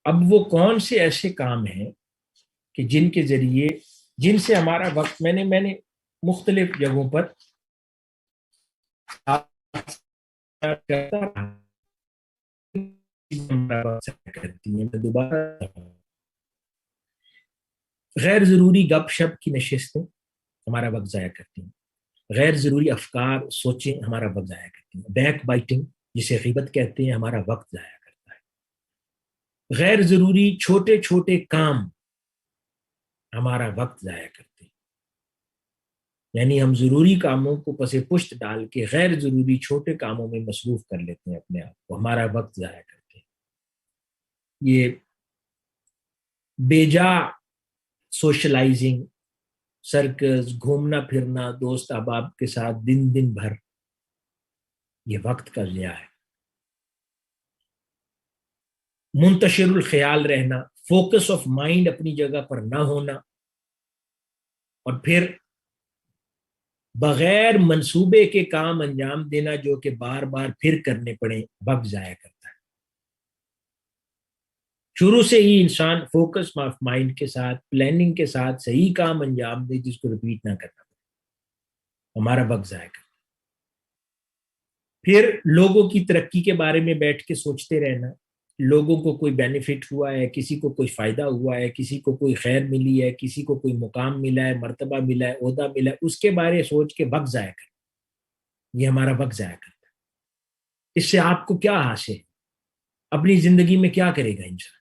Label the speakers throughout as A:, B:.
A: اب وہ کون سے ایسے کام ہیں کہ جن کے ذریعے جن سے ہمارا وقت میں نے مختلف جگہوں پر کرتی ہیں. میں دوبارہ غیر ضروری گپ شپ کی نشستیں ہمارا وقت ضائع کرتی ہیں. غیر ضروری افکار سوچیں ہمارا وقت ضائع کرتی ہیں. بیک بائٹنگ جسے غیبت کہتے ہیں ہمارا وقت ضائع کرتا ہے. غیر ضروری چھوٹے چھوٹے کام ہمارا وقت ضائع کرتے ہیں. یعنی ہم ضروری کاموں کو پس پشت ڈال کے غیر ضروری چھوٹے کاموں میں مصروف کر لیتے ہیں اپنے آپ کو, ہمارا وقت ضائع کرتے ہیں. یہ بیجا سوشلائزنگ, سرکس, گھومنا پھرنا دوست احباب کے ساتھ دن بھر, یہ وقت کا ضیاع ہے. منتشر الخیال رہنا, فوکس آف مائنڈ اپنی جگہ پر نہ ہونا, اور پھر بغیر منصوبے کے کام انجام دینا جو کہ بار بار پھر کرنے پڑے, وقت ضائع کرتا ہے. شروع سے ہی انسان فوکس آف مائنڈ کے ساتھ, پلاننگ کے ساتھ صحیح کام انجام دے جس کو ریپیٹ نہ کرنا پڑے, ہمارا وقت ضائع کرتا ہے. پھر لوگوں کی ترقی کے بارے میں بیٹھ کے سوچتے رہنا, لوگوں کو کوئی بینیفٹ ہوا ہے, کسی کو کوئی فائدہ ہوا ہے, کسی کو کوئی خیر ملی ہے, کسی کو کوئی مقام ملا ہے, مرتبہ ملا ہے, عہدہ ملا ہے, اس کے بارے سوچ کے وقت ضائع کرنا, یہ ہمارا وقت ضائع کرتا ہے. اس سے آپ کو کیا حاصل ہے, اپنی زندگی میں کیا کرے گا انسان؟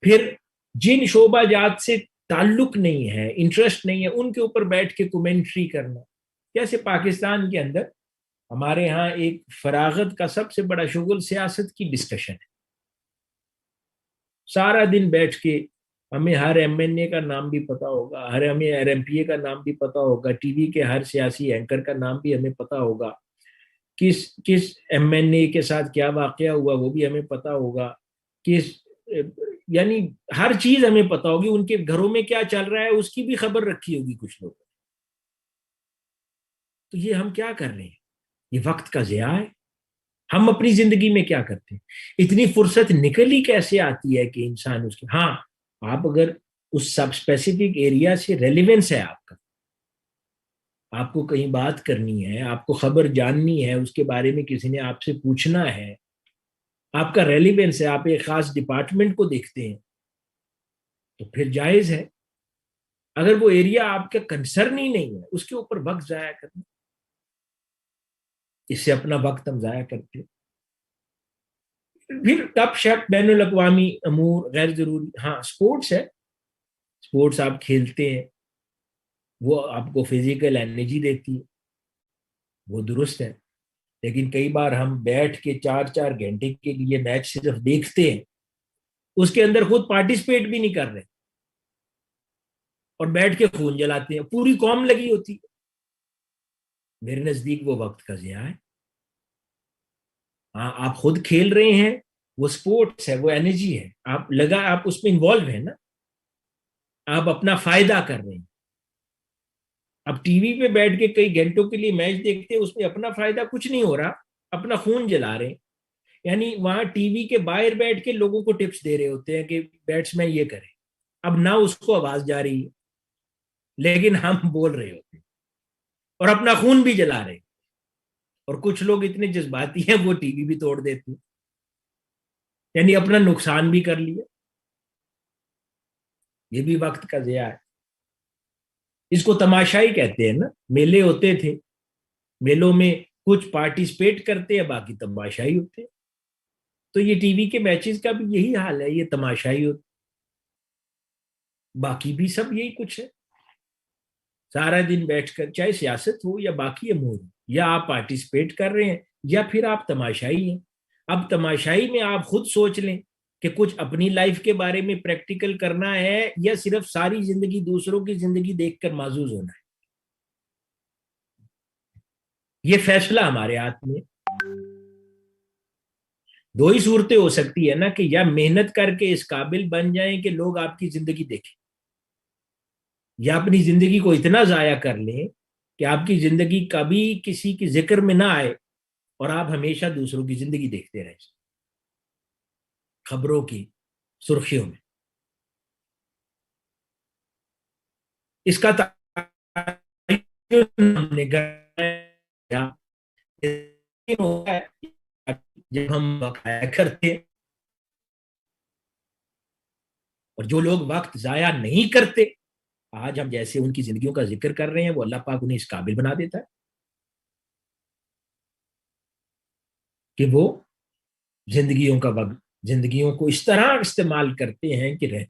A: پھر جن شعبہ جات سے تعلق نہیں ہے, انٹرسٹ نہیں ہے, ان کے اوپر بیٹھ کے کومنٹری کرنا. جیسے پاکستان کے اندر ہمارے ہاں ایک فراغت کا سب سے بڑا شغل سیاست کی ڈسکشن ہے. سارا دن بیٹھ کے ہمیں ہر ایم این اے کا نام بھی پتا ہوگا, ہمیں آر ایم پی اے کا نام بھی پتا ہوگا, ٹی وی کے ہر سیاسی اینکر کا نام بھی ہمیں پتا ہوگا, کس ایم این اے کے ساتھ کیا واقعہ ہوا وہ بھی ہمیں پتا ہوگا, یعنی ہر چیز ہمیں پتا ہوگی, ان کے گھروں میں کیا چل رہا ہے اس کی بھی خبر رکھی ہوگی کچھ لوگوں. تو یہ ہم کیا کر رہے ہیں؟ یہ وقت کا ضیاع ہے. ہم اپنی زندگی میں کیا کرتے ہیں؟ اتنی فرصت نکل ہی کیسے آتی ہے کہ انسان اس کے, ہاں آپ اگر اس سب اسپیسیفک ایریا سے ریلیونس ہے آپ کا, آپ کو کہیں بات کرنی ہے, آپ کو خبر جاننی ہے, اس کے بارے میں کسی نے آپ سے پوچھنا ہے, آپ کا ریلیونس ہے, آپ ایک خاص ڈپارٹمنٹ کو دیکھتے ہیں, تو پھر جائز ہے. اگر وہ ایریا آپ کا کنسرن ہی نہیں ہے, اس کے اوپر وقت ضائع کرنا, اس سے اپنا وقت ہم ضائع کرتے ہیں. پھر گپ شپ, بین الاقوامی امور غیر ضروری. ہاں سپورٹس ہے, سپورٹس آپ کھیلتے ہیں, وہ آپ کو فزیکل انرجی دیتی ہے, وہ درست ہے. لیکن کئی بار ہم بیٹھ کے 4 گھنٹے کے لیے میچ صرف دیکھتے ہیں, اس کے اندر خود پارٹیسپیٹ بھی نہیں کر رہے, اور بیٹھ کے خون جلاتے ہیں, پوری قوم لگی ہوتی ہے. میرے نزدیک وہ وقت کا ضیاع ہے. ہاں آپ خود کھیل رہے ہیں, وہ سپورٹس ہے, وہ انرجی ہے, آپ اس میں انوالو ہیں نا, آپ اپنا فائدہ کر رہے ہیں. اب ٹی وی پہ بیٹھ کے کئی گھنٹوں کے لیے میچ دیکھتے ہیں, اس میں اپنا فائدہ کچھ نہیں ہو رہا, اپنا خون جلا رہے ہیں. یعنی وہاں ٹی وی کے باہر بیٹھ کے لوگوں کو ٹپس دے رہے ہوتے ہیں کہ بیٹسمین یہ کرے, اب نہ اس کو آواز جا رہی ہے لیکن ہم بول رہے ہوتے ہیں اور اپنا خون بھی جلا رہے ہیں. اور کچھ لوگ اتنے جذباتی ہیں وہ ٹی وی بھی توڑ دیتے ہیں, یعنی اپنا نقصان بھی کر لیا. یہ بھی وقت کا ضیاع ہے. اس کو تماشائی کہتے ہیں نا, میلے ہوتے تھے, میلوں میں کچھ پارٹیسپیٹ کرتے ہیں, باقی تماشائی ہوتے ہیں. تو یہ ٹی وی کے میچز کا بھی یہی حال ہے, یہ تماشائی ہوتے, باقی بھی سب یہی کچھ ہے. سارا دن بیٹھ کر, چاہے سیاست ہو یا باقی امور, یا آپ پارٹیسپیٹ کر رہے ہیں یا پھر آپ تماشائی ہیں. اب تماشائی میں آپ خود سوچ لیں کہ کچھ اپنی لائف کے بارے میں پریکٹیکل کرنا ہے یا صرف ساری زندگی دوسروں کی زندگی دیکھ کر معزوز ہونا ہے. یہ فیصلہ ہمارے ہاتھ میں. دو ہی صورتیں ہو سکتی ہے نا, کہ یا محنت کر کے اس قابل بن جائیں کہ لوگ آپ کی زندگی دیکھیں, یا اپنی زندگی کو اتنا ضائع کر لیں کہ آپ کی زندگی کبھی کسی کی ذکر میں نہ آئے, اور آپ ہمیشہ دوسروں کی زندگی دیکھتے رہیں خبروں کی سرخیوں میں. اس کا ہم نے جب ہم بقایا کرتے اور جو لوگ وقت ضائع نہیں کرتے آج ہم جیسے ان کی زندگیوں کا ذکر کر رہے ہیں وہ اللہ پاک انہیں اس قابل بنا دیتا ہے کہ وہ زندگیوں کا وقت زندگیوں کو اس طرح استعمال کرتے ہیں کہ